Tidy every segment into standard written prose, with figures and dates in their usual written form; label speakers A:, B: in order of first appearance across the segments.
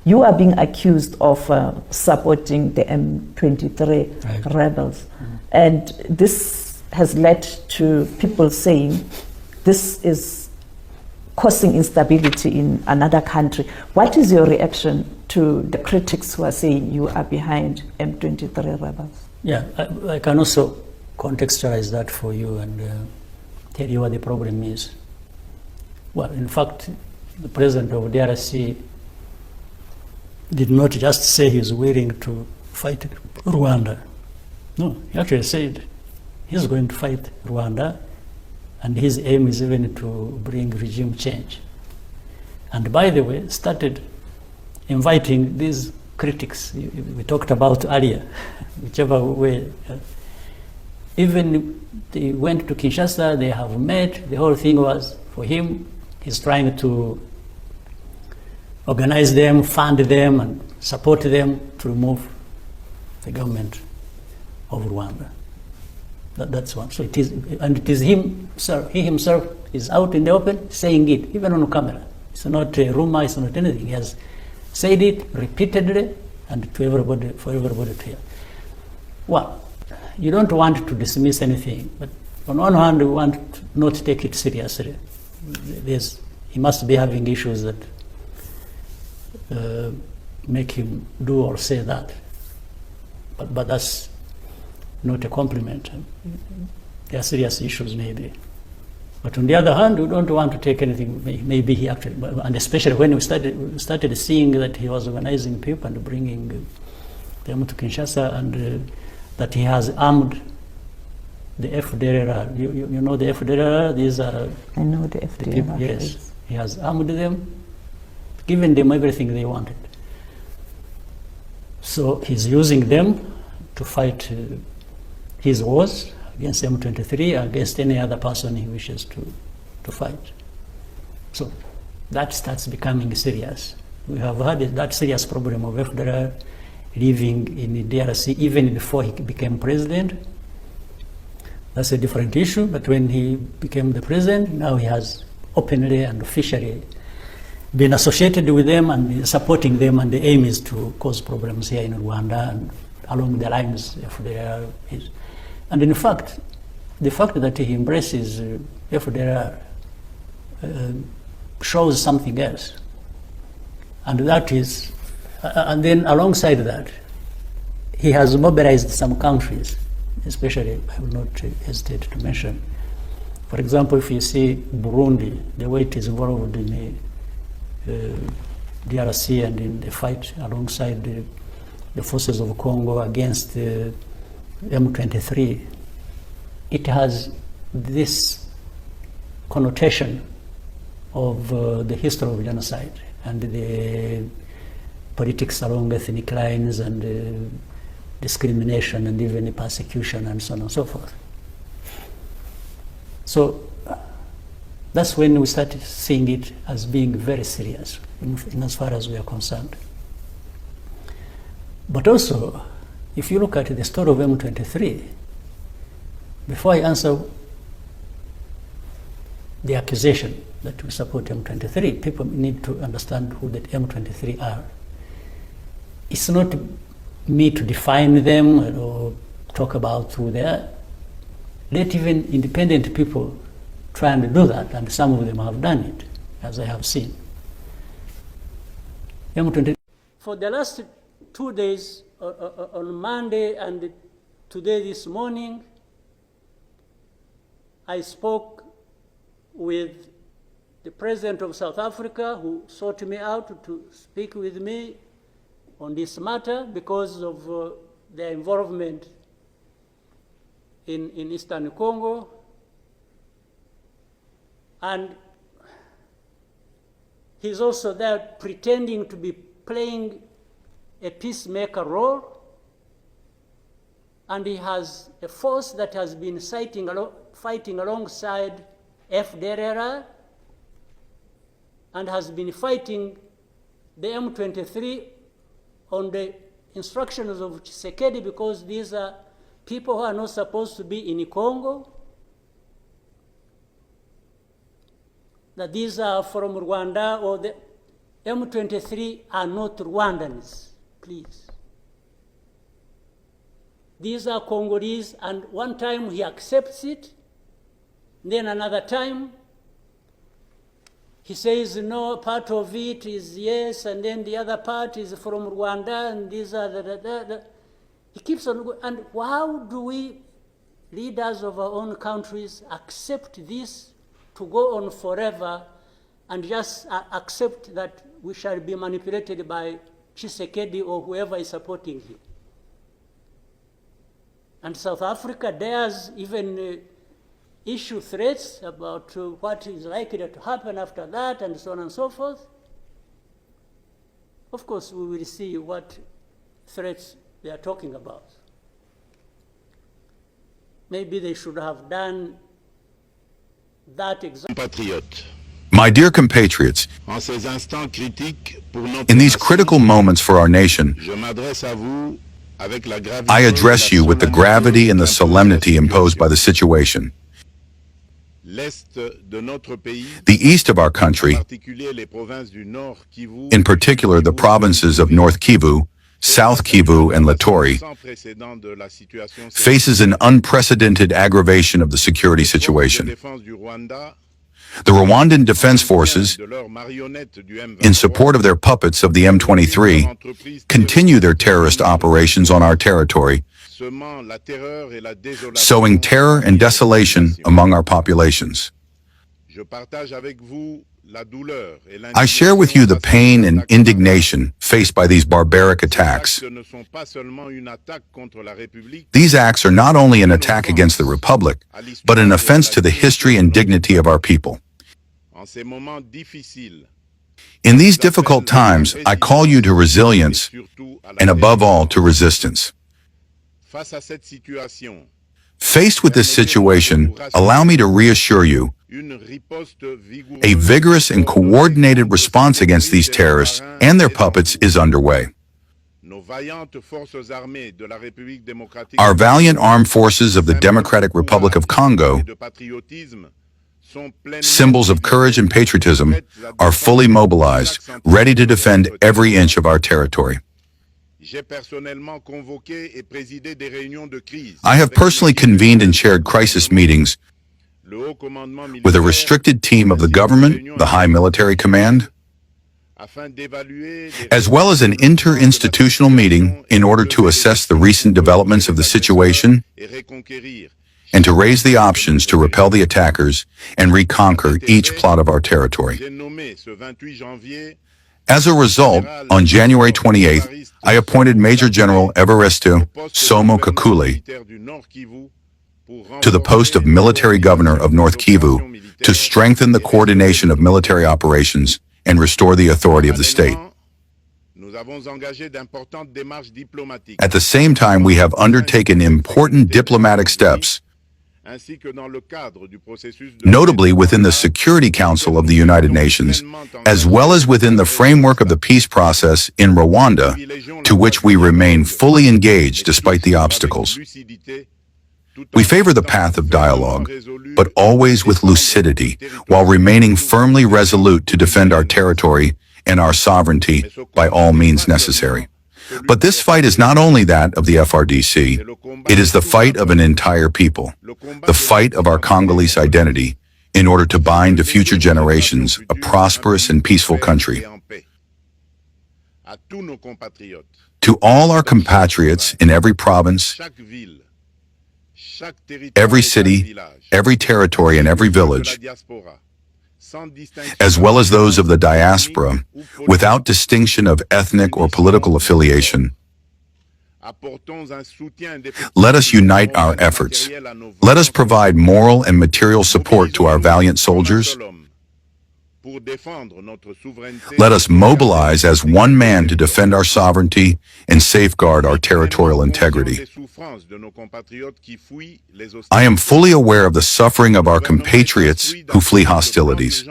A: You are being accused of supporting the M23 rebels. And this has led to people saying this is causing instability in another country. What is your reaction to the critics who are saying you are behind M23 rebels?
B: Yeah, I can also contextualize that for you and tell you what the problem is. Well, in fact, the president of DRC did not just say he's willing to fight Rwanda. No, he actually said he's going to fight Rwanda, and his aim is even to bring regime change. And by the way, started inviting these critics we talked about earlier, whichever way. Even they went to Kinshasa, they have met, the whole thing was, for him, he's trying to organize them, fund them, and support them to remove the government of Rwanda. That's one. So it is, and it is him, sir, he himself is out in the open saying it, even on camera. It's not a rumor, it's not anything. He has said it repeatedly and to everybody, for everybody to hear. Well, you don't want to dismiss anything, but on one hand, we want to not take it seriously. He must be having issues that make him do or say that. But that's not a compliment. There are serious issues, maybe. But on the other hand, we don't want to take anything. Maybe he actually, and especially when we started seeing that he was organizing people and bringing them to Kinshasa, and that he has armed the FDLR. You know the FDLR? These are. I know the FDLR. The people, yes, he has armed them, given them everything they wanted. So he's using them to fight his wars against M23, against any other person he wishes to fight. So that starts becoming serious. We have had that serious problem of FDLR living in the DRC even before he became president. That's a different issue, but when he became the president, now he has openly and officially been associated with them and supporting them, and the aim is to cause problems here in Rwanda and along the lines FDLR is. And in fact, the fact that he embraces FDLR shows something else. And that is, and then alongside that, he has mobilized some countries, especially, I will not hesitate to mention. For example, if you see Burundi, the way it is involved in DRC and in the fight alongside the forces of Congo against M23, it has this connotation of the history of genocide and the politics along ethnic lines and discrimination and even persecution and so on and so forth. So that's when we started seeing it as being very serious in as far as we are concerned. But also, if you look at the story of M23, before I answer the accusation that we support M23, people need to understand who the M23 are. It's not me to define them or talk about who they are. Let even independent people try and do that, and some of them have done it, as I have seen. M23. For the last 2 days, on Monday and today this morning, I spoke with the president of South Africa, who sought me out to speak with me on this matter because of their involvement in Eastern Congo. And he's also there pretending to be playing a peacemaker role, and he has a force that has been fighting alongside FDLR and has been fighting the M23 on the instructions of Tshisekedi, because these are people who are not supposed to be in Congo, that these are from Rwanda, or the M23 are not Rwandans, please. These are Congolese, and one time he accepts it, then another time he says no, part of it is yes, and then the other part is from Rwanda, and these are the. He keeps on going. And how do we, leaders of our own countries, accept this to go on forever and just accept that we shall be manipulated by Tshisekedi or whoever is supporting him? And South Africa dares even issue threats about what is likely to happen after that, and so on and so forth. Of course, we will see what threats they are talking about. Maybe they should have done that exactly.
C: My dear compatriots, in these critical moments for our nation, I address you with the gravity and the solemnity imposed by the situation. The east of our country, in particular the provinces of North Kivu, South Kivu, and Latori, faces an unprecedented aggravation of the security situation. The Rwandan Defense Forces, in support of their puppets of the M23, continue their terrorist operations on our territory, sowing terror and desolation among our populations. I share with you the pain and indignation faced by these barbaric attacks. These acts are not only an attack against the Republic, but an offense to the history and dignity of our people. In these difficult times, I call you to resilience and above all to resistance. Faced with this situation, allow me to reassure you, a vigorous and coordinated response against these terrorists and their puppets is underway. Our valiant armed forces of the Democratic Republic of Congo, symbols of courage and patriotism, are fully mobilized, ready to defend every inch of our territory. I have personally convened and chaired crisis meetings with a restricted team of the government, the High Military Command, as well as an interinstitutional meeting in order to assess the recent developments of the situation and to raise the options to repel the attackers and reconquer each plot of our territory. As a result, on January 28th, I appointed Major General Everest Somo Kakule to the post of Military Governor of North Kivu to strengthen the coordination of military operations and restore the authority of the state. At the same time, we have undertaken important diplomatic steps, notably within the Security Council of the United Nations, as well as within the framework of the peace process in Rwanda, to which we remain fully engaged despite the obstacles. We favor the path of dialogue, but always with lucidity, while remaining firmly resolute to defend our territory and our sovereignty by all means necessary. But this fight is not only that of the FRDC, it is the fight of an entire people, the fight of our Congolese identity, in order to bind to future generations a prosperous and peaceful country. To all our compatriots in every province, every city, every territory, and every village, as well as those of the diaspora, without distinction of ethnic or political affiliation, let us unite our efforts. Let us provide moral and material support to our valiant soldiers. Let us mobilize as one man to defend our sovereignty and safeguard our territorial integrity. I am fully aware of the suffering of our compatriots who flee hostilities.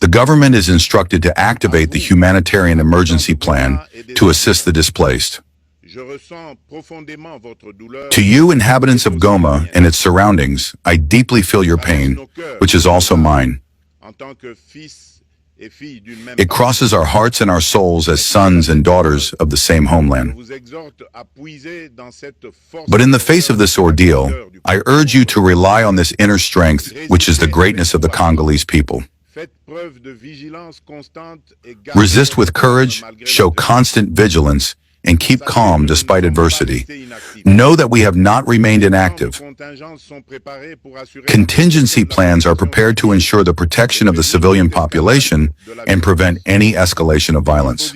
C: The government is instructed to activate the humanitarian emergency plan to assist the displaced. To you, inhabitants of Goma and its surroundings, I deeply feel your pain, which is also mine. It crosses our hearts and our souls as sons and daughters of the same homeland. But in the face of this ordeal, I urge you to rely on this inner strength, which is the greatness of the Congolese people. Resist with courage, show constant vigilance, and keep calm despite adversity. Know that we have not remained inactive. Contingency plans are prepared to ensure the protection of the civilian population and prevent any escalation of violence.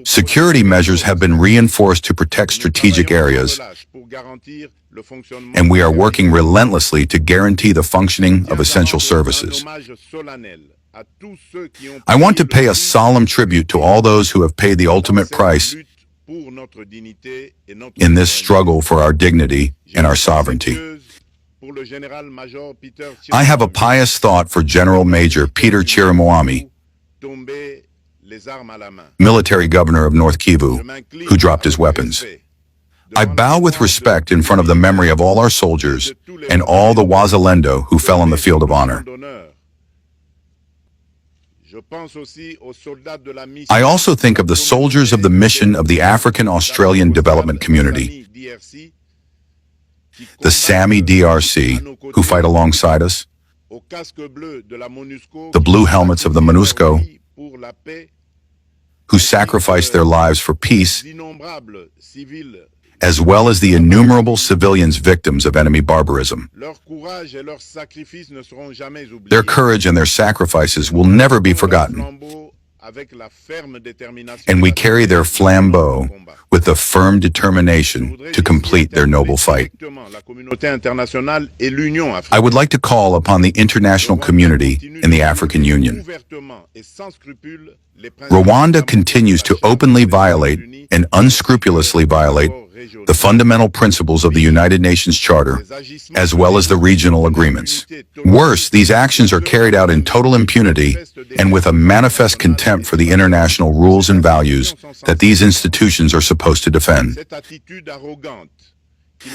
C: Security measures have been reinforced to protect strategic areas, and we are working relentlessly to guarantee the functioning of essential services. I want to pay a solemn tribute to all those who have paid the ultimate price in this struggle for our dignity and our sovereignty. I have a pious thought for General Major Peter Chirimwami, military governor of North Kivu, who dropped his weapons. I bow with respect in front of the memory of all our soldiers and all the Wazalendo who fell on the field of honor. I also think of the soldiers of the mission of the African-Australian Development Community, the SAMI DRC, who fight alongside us, the blue helmets of the MONUSCO, who sacrifice their lives for peace, as well as the innumerable civilians victims of enemy barbarism. Their courage and their sacrifices will never be forgotten, and we carry their flambeau with the firm determination to complete their noble fight. I would like to call upon the international community and the African Union. Rwanda continues to openly violate and unscrupulously violate the fundamental principles of the United Nations Charter, as well as the regional agreements. Worse, these actions are carried out in total impunity and with a manifest contempt for the international rules and values that these institutions are supposed to defend.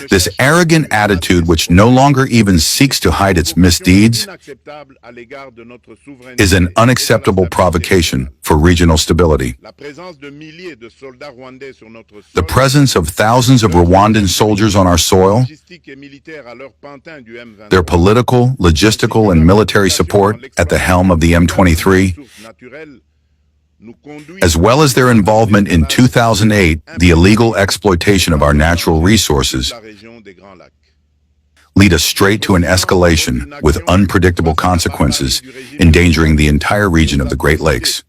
C: This arrogant attitude, which no longer even seeks to hide its misdeeds, is an unacceptable provocation for regional stability. The presence of thousands of Rwandan soldiers on our soil, their political, logistical, and military support at the helm of the M23, as well as their involvement in 2008, the illegal exploitation of our natural resources, lead us straight to an escalation with unpredictable consequences, endangering the entire region of the Great Lakes.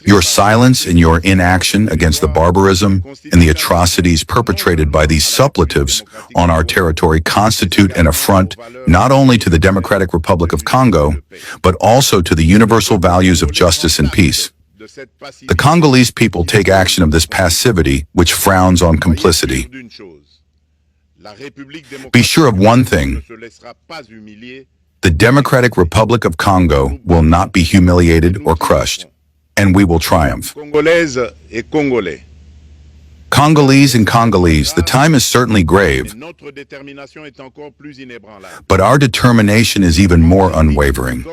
C: Your silence and your inaction against the barbarism and the atrocities perpetrated by these suppletives on our territory constitute an affront not only to the Democratic Republic of Congo, but also to the universal values of justice and peace. The Congolese people take action of this passivity, which frowns on complicity. Be sure of one thing: the Democratic Republic of Congo will not be humiliated or crushed, and we will triumph. Congolese and Congolese, the time is certainly grave, but our determination is even more unwavering.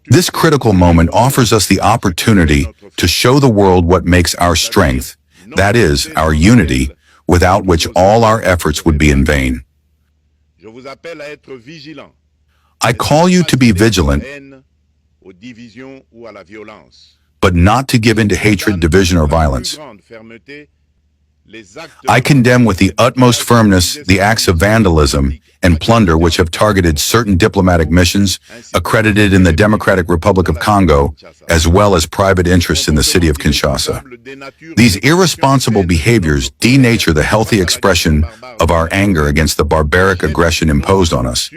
C: This critical moment offers us the opportunity to show the world what makes our strength, that is, our unity, without which all our efforts would be in vain. I call you to be vigilant, but not to give in to hatred, division, or violence. I condemn with the utmost firmness the acts of vandalism and plunder which have targeted certain diplomatic missions accredited in the Democratic Republic of Congo, as well as private interests in the city of Kinshasa. These irresponsible behaviors denature the healthy expression of our anger against the barbaric aggression imposed on us,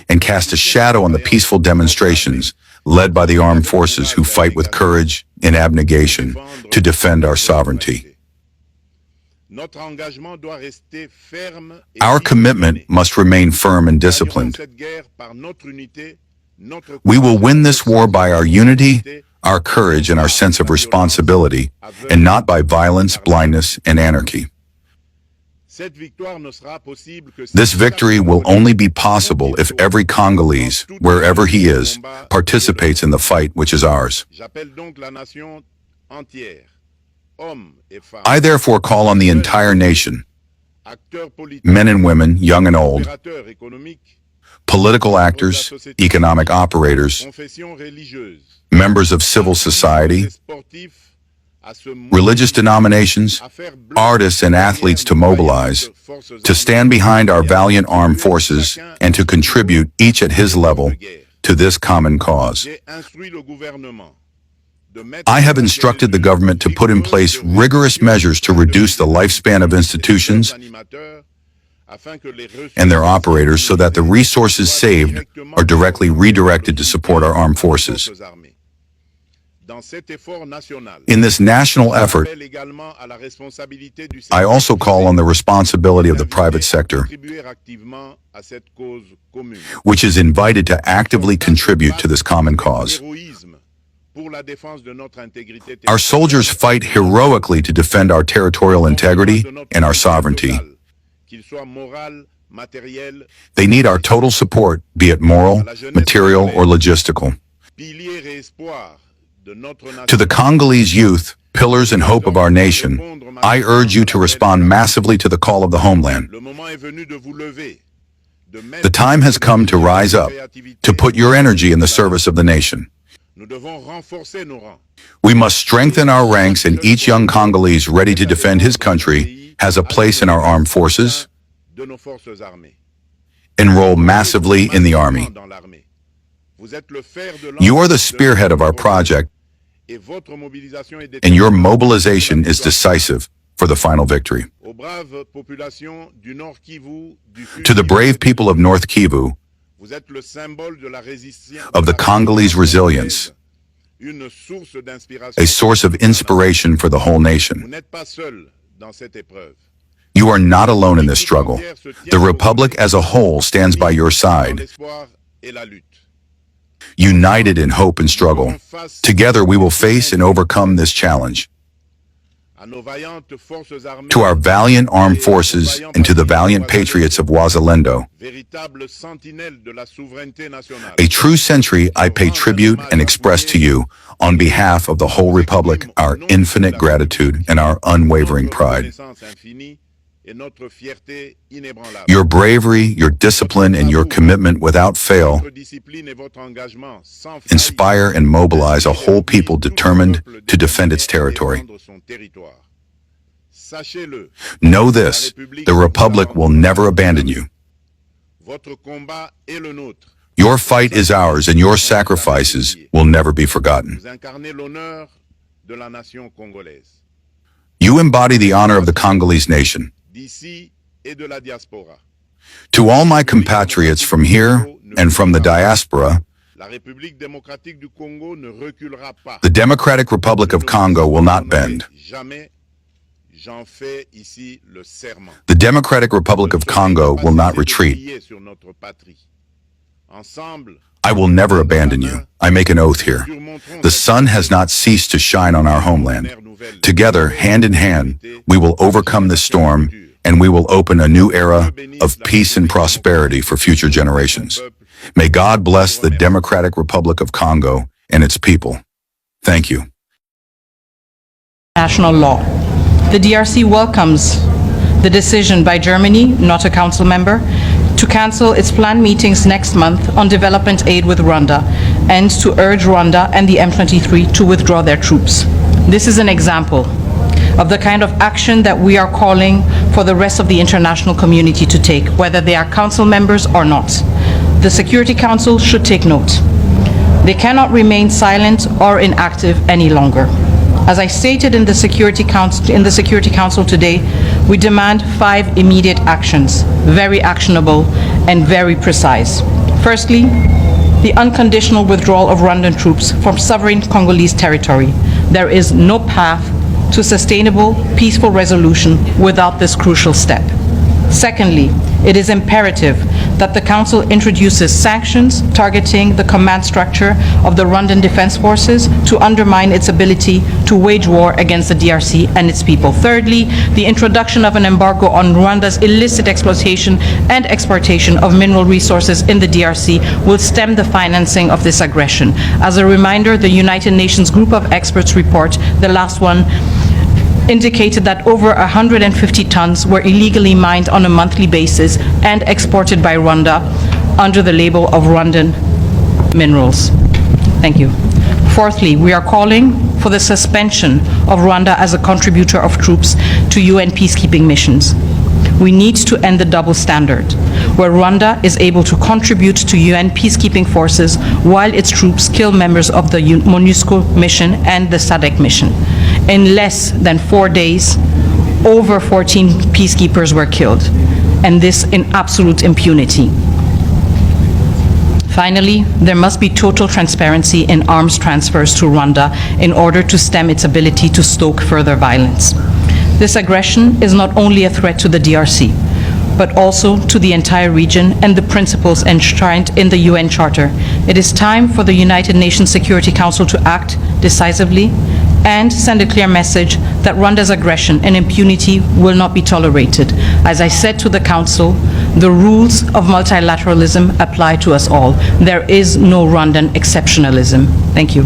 C: and cast a shadow on the peaceful demonstrations led by the armed forces who fight with courage and abnegation to defend our sovereignty. Our commitment must remain firm and disciplined. We will win this war by our unity, our courage, and our sense of responsibility, and not by violence, blindness, and anarchy. This victory will only be possible if every Congolese, wherever he is, participates in the fight which is ours. I therefore call on the entire nation, men and women, young and old, political actors, economic operators, members of civil society, religious denominations, artists and athletes to mobilize, to stand behind our valiant armed forces and to contribute each at his level to this common cause. I have instructed the government to put in place rigorous measures to reduce the lifespan of institutions and their operators so that the resources saved are directly redirected to support our armed forces. In this national effort, I also call on the responsibility of the private sector, which is invited to actively contribute to this common cause. Our soldiers fight heroically to defend our territorial integrity and our sovereignty. They need our total support, be it moral, material, or logistical. To the Congolese youth, pillars and hope of our nation, I urge you to respond massively to the call of the homeland. The time has come to rise up, to put your energy in the service of the nation. We must strengthen our ranks, and each young Congolese ready to defend his country has a place in our armed forces. Enroll massively in the army. You are the spearhead of our project, and your mobilization is decisive for the final victory. To the brave people of North Kivu, of the Congolese resilience, a source of inspiration for the whole nation. You are not alone in this struggle. The Republic as a whole stands by your side, united in hope and struggle. Together we will face and overcome this challenge. To our valiant armed forces and to the valiant patriots of Wazalendo, a true sentry, I pay tribute and express to you, on behalf of the whole Republic, our infinite gratitude and our unwavering pride. Your bravery, your discipline, and your commitment without fail inspire and mobilize a whole people determined to defend its territory. Know this, the Republic will never abandon you. Your fight is ours, and your sacrifices will never be forgotten. You embody the honor of the Congolese nation. To all my compatriots from here and from the diaspora, the Democratic Republic of Congo will not bend. The Democratic Republic of Congo will not retreat. I will never abandon you. I make an oath here. The sun has not ceased to shine on our homeland. Together, hand in hand, we will overcome this storm, and we will open a new era of peace and prosperity for future generations. May God bless the Democratic Republic of Congo and its people. Thank you.
D: National law. The DRC welcomes the decision by Germany, not a council member, to cancel its planned meetings next month on development aid with Rwanda and to urge Rwanda and the M23 to withdraw their troops. This is an example of the kind of action that we are calling for the rest of the international community to take, whether they are council members or not. The Security Council should take note. They cannot remain silent or inactive any longer. As I stated in the Security Council today, we demand 5 immediate actions, very actionable and very precise. Firstly, the unconditional withdrawal of Rwandan troops from sovereign Congolese territory. There is no path to sustainable, peaceful resolution without this crucial step. Secondly, it is imperative that the Council introduces sanctions targeting the command structure of the Rwandan Defense Forces to undermine its ability to wage war against the DRC and its people. Thirdly, the introduction of an embargo on Rwanda's illicit exploitation and exportation of mineral resources in the DRC will stem the financing of this aggression. As a reminder, the United Nations Group of Experts report, the last one, indicated that over 150 tons were illegally mined on a monthly basis and exported by Rwanda under the label of Rwandan minerals. Thank you. Fourthly, we are calling for the suspension of Rwanda as a contributor of troops to UN peacekeeping missions. We need to end the double standard, where Rwanda is able to contribute to UN peacekeeping forces while its troops kill members of the MONUSCO mission and the SADC mission. In less than 4 days, over 14 peacekeepers were killed, and this in absolute impunity. Finally, there must be total transparency in arms transfers to Rwanda in order to stem its ability to stoke further violence. This aggression is not only a threat to the DRC, but also to the entire region and the principles enshrined in the UN Charter. It is time for the United Nations Security Council to act decisively and send a clear message that Rwanda's aggression and impunity will not be tolerated. As I said to the Council, the rules of multilateralism apply to us all. There is no Rwandan exceptionalism. Thank you.